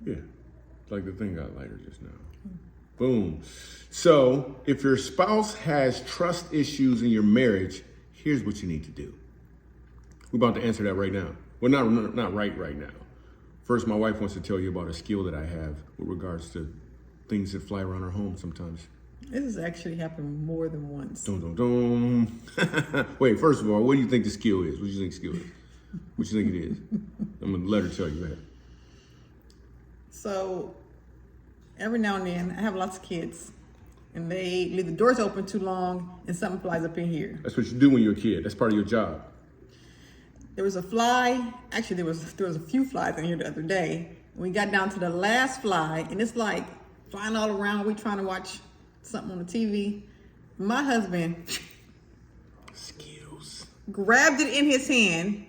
Yeah, like the thing got lighter just now. Boom. So if your spouse has trust issues in your marriage, here's what you need to do. We're about to answer that right now. Well, not right now. First, my wife wants to tell you about a skill that I have with regards to things that fly around our home sometimes. This has actually happened more than once. Dum, dum, dum. Wait, first of all, what do you think the skill is? What do you think skill is? What do you think it is? I'm going to let her tell you. Go ahead. So every now and then, I have lots of kids, and they leave the doors open too long, and something flies up in here. That's what you do when you're a kid. That's part of your job. There was a fly. Actually, there was a few flies in here the other day. We got down to the last fly, and it's like flying all around. We trying to watch something on the TV. My husband Skills. grabbed it in his hand.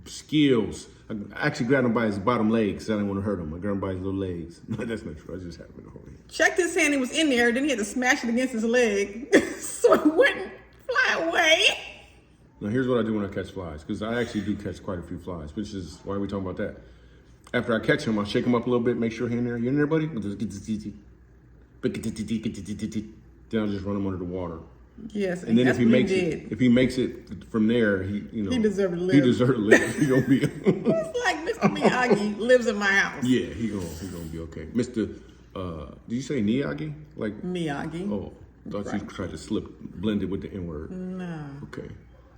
Skills. I actually grabbed him by his bottom legs. I didn't want to hurt him. I grabbed him by his little legs. No, that's not true. I just had him in the whole hand. Checked his hand, it was in there. Then he had to smash it against his leg, so it wouldn't fly away. Now, here's what I do when I catch flies, because I actually do catch quite a few flies, which is why we talking about that. After I catch him, I'll shake him up a little bit, make sure he's in there. You in there, buddy? Then I'll just run him under the water. Yes, And then that's if he what makes he it, did. if he makes it from there, he deserved to live. He deserved to live. He gonna be. It's like Mr. Miyagi lives in my house. Yeah, he gonna be okay. Mr. Did you say Miyagi? Like Miyagi. Oh, thought you tried to blend it with the N word. No, Okay,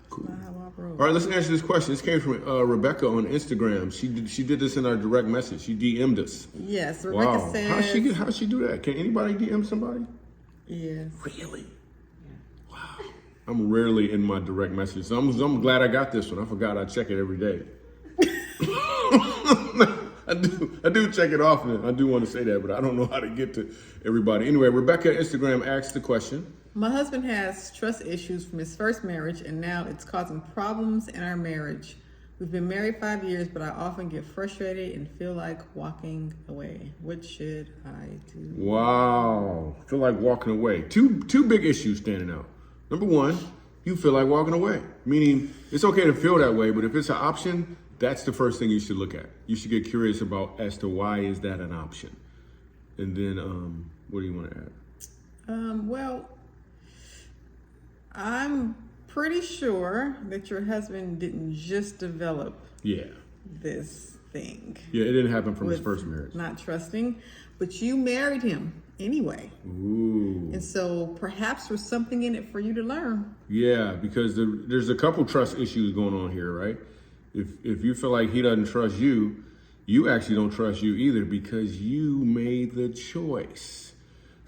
cool. not how I roll. All right, let's answer this question. This came from Rebecca on Instagram. She did this in our direct message. She DM'd us. Yes, Rebecca Wow, says. how she do that? Can anybody DM somebody? Yes. Really? Wow. I'm rarely in my direct message. So I'm glad I got this one. I forgot I check it every day. I do check it often. I do want to say that, but I don't know how to get to everybody. Anyway, Rebecca Instagram asked the question. My husband has trust issues from his first marriage, and now it's causing problems in our marriage. We've been married 5 years, but I often get frustrated and feel like walking away. What should I do? Wow. Feel like walking away. Two big issues standing out. Number one, you feel like walking away. Meaning it's okay to feel that way, but if it's an option, that's the first thing you should look at. You should get curious about as to why is that an option. And then what do you want to add? Well, I'm pretty sure that your husband didn't just develop Yeah. this thing. Yeah, it didn't happen from his with first marriage. Not trusting, but you married him anyway. Ooh. And so perhaps there's something in it for you to learn. Yeah, because there's a couple trust issues going on here, right? If you feel like he doesn't trust you, you actually don't trust you either because you made the choice.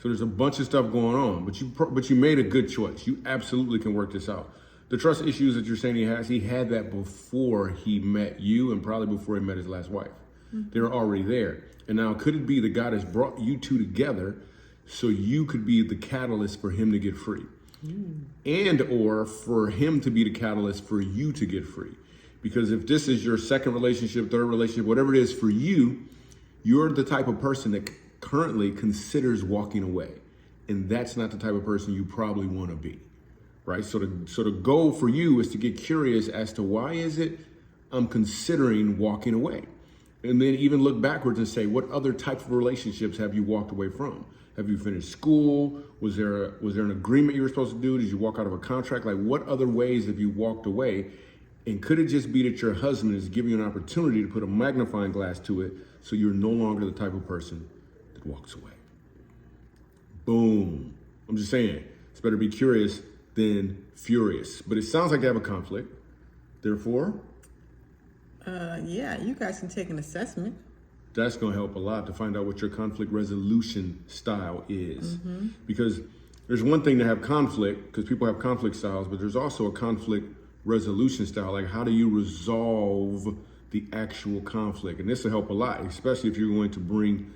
So there's a bunch of stuff going on, but you made a good choice. You absolutely can work this out. The trust issues that you're saying he had that before he met you and probably before he met his last wife. Mm-hmm. They're already there. And now could it be that God has brought you two together so you could be the catalyst for him to get free? And or for him to be the catalyst for you to get free? Because if this is your second relationship, third relationship, whatever it is for you, you're the type of person that currently considers walking away. And that's not the type of person you probably want to be, right? So the goal for you is to get curious as to why is it I'm considering walking away? And then even look backwards and say, what other type of relationships have you walked away from? Have you finished school? Was there an agreement you were supposed to do? Did you walk out of a contract? Like what other ways have you walked away? And could it just be that your husband is giving you an opportunity to put a magnifying glass to it so you're no longer the type of person that walks away? Boom. I'm just saying, it's better be curious than furious. But it sounds like they have a conflict. Therefore? Yeah, you guys can take an assessment. That's going to help a lot to find out what your conflict resolution style is. Mm-hmm. Because there's one thing to have conflict, because people have conflict styles, but there's also a conflict resolution style. Like how do you resolve the actual conflict? And this will help a lot, especially if you're going to bring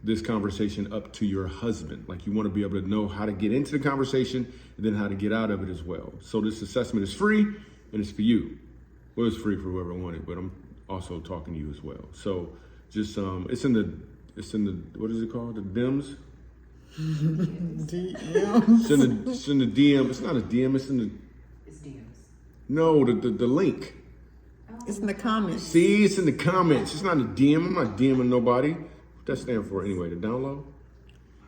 this conversation up to your husband. Like you want to be able to know how to get into the conversation and then how to get out of it as well. So this assessment is free and it's for you. Well, it's free for whoever wanted, but I'm also talking to you as well. So just it's in the what is it called? The DMs? DM. It's in the DM. It's not a DM, it's in the It's DMs. No, the link. Oh, It's in the comments. See, it's in the comments. It's not a DM. I'm not DMing nobody. What that stand for anyway? The download?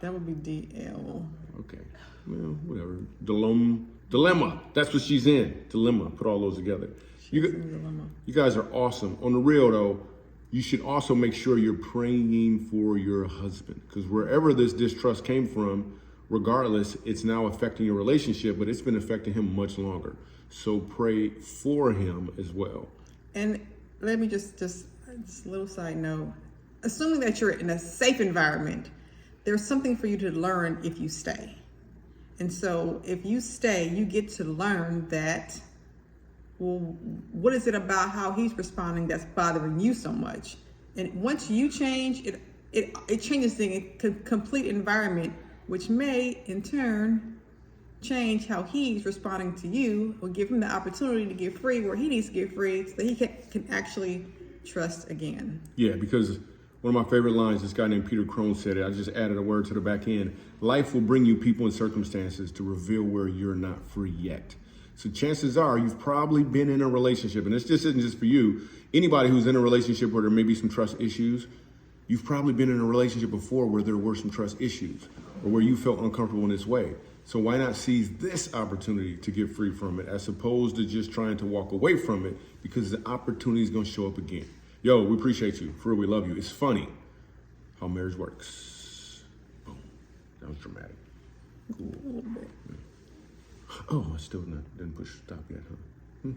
That would be DL. Okay. Well, whatever. Dilemma. That's what she's in. Dilemma. Put all those together. You guys are awesome. On the real though, you should also make sure you're praying for your husband, because wherever this distrust came from, regardless, it's now affecting your relationship, but it's been affecting him much longer. So pray for him as well. And let me just a little side note. Assuming that you're in a safe environment, there's something for you to learn if you stay. And so if you stay, you get to learn that, well, what is it about how he's responding that's bothering you so much? And once you change, it changes the complete environment, which may in turn change how he's responding to you, or give him the opportunity to get free where he needs to get free so that he can actually trust again. Yeah, because one of my favorite lines, this guy named Peter Crone said it. I just added a word to the back end. Life will bring you people and circumstances to reveal where you're not free yet. So chances are you've probably been in a relationship, and this just isn't just for you. Anybody who's in a relationship where there may be some trust issues, you've probably been in a relationship before where there were some trust issues or where you felt uncomfortable in this way. So why not seize this opportunity to get free from it as opposed to just trying to walk away from it, because the opportunity is going to show up again. Yo, we appreciate you. For real, we love you. It's funny how marriage works. Boom. That was dramatic. Cool. Oh, I still didn't push stop yet, huh?